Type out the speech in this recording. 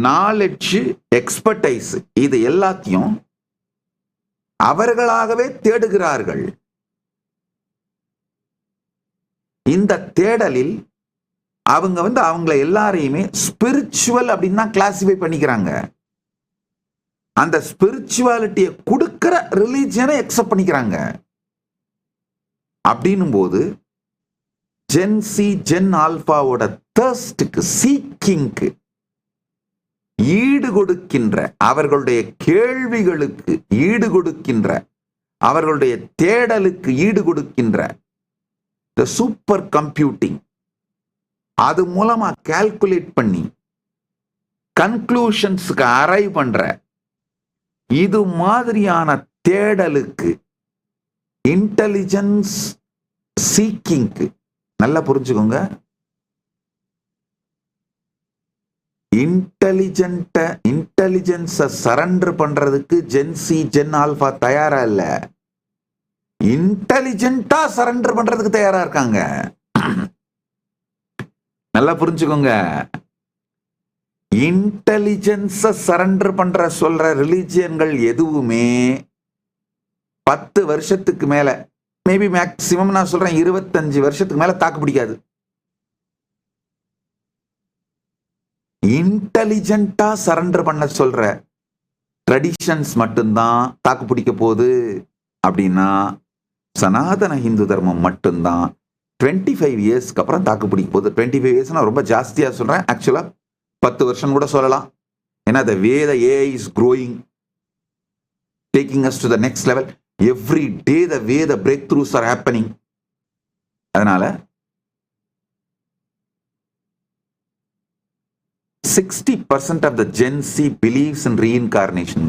Knowledge, expertise இது எல்லாத்தையும் அவர்களாகவே தேடுகிறார்கள். இந்த தேடலில் அவங்க அவங்கள எல்லாரையுமே ஸ்பிரிச்சுவல் அப்படின்னு தான் கிளாசிஃபை பண்ணிக்கிறாங்க. அந்த ஸ்பிரிச்சுவாலிட்டியை கொடுக்கிற ரிலீஜியனை அக்செப்ட் பண்ணிக்கிறாங்க. அப்படின்னும் போது ஜென் சி, ஜென் ஆல்பாவோட தர்ஸ்டுக்கு, சீக்கிங்க்கு ஈடு கொடுக்கின்ற, அவர்களுடைய கேள்விகளுக்கு ஈடு கொடுக்கின்ற, அவர்களுடைய தேடலுக்கு ஈடு கொடுக்கின்ற இந்த சூப்பர் கம்ப்யூட்டிங், அது மூலமா கால்குலேட் பண்ணி கன்க்ளூஷன்ஸ்க்கு அரைவ் பண்ற இது மாதிரியான தேடலுக்கு, இன்டெலிஜென்ஸ் சீக்கிங்க்கு, நல்லா புரிஞ்சுக்கோங்க, இன்டெலிஜென்ஸை சரண்டர் பண்றதுக்கு ஜென்சி, ஜென் ஆல்பா தயாரா இல்ல, இன்டெலிஜென்ட்டா சரண்டர் பண்றதுக்கு தயாரா இருக்காங்க. நல்லா புரிஞ்சுக்கோங்க. இன்டெலிஜென்ஸை சரண்டர் பண்ற சொல்ற ரிலிஜியன்கள் எதுவுமே 10 வருஷத்துக்கு மேல, மேபி மேக்சிமம் நான் சொல்றேன் 25 வருஷத்துக்கு மேல தாக்கு பிடிக்காது. இன்டெலிஜென்ட்டா சரண்டர் பண்ண சொல்ற ட்ரெடிஷன்ஸ் மட்டும்தான் தாக்கு பிடிக்க போகுது. அப்படின்னா சனாதன இந்து தர்மம் மட்டும்தான் 25 இயர்ஸ்க்கு அப்புறம் தாக்கு பிடிக்க போகுது. 25 இயர்ஸ் நான் ரொம்ப ஜாஸ்தியா சொல்றேன். ஆக்சுவலா 10 வருஷம் கூட சொல்லலாம். ஏன்னா the way the AI is growing, taking us to the next level, every day the way the breakthroughs are happening. அதனால 60% of the Gen Z believes in reincarnation.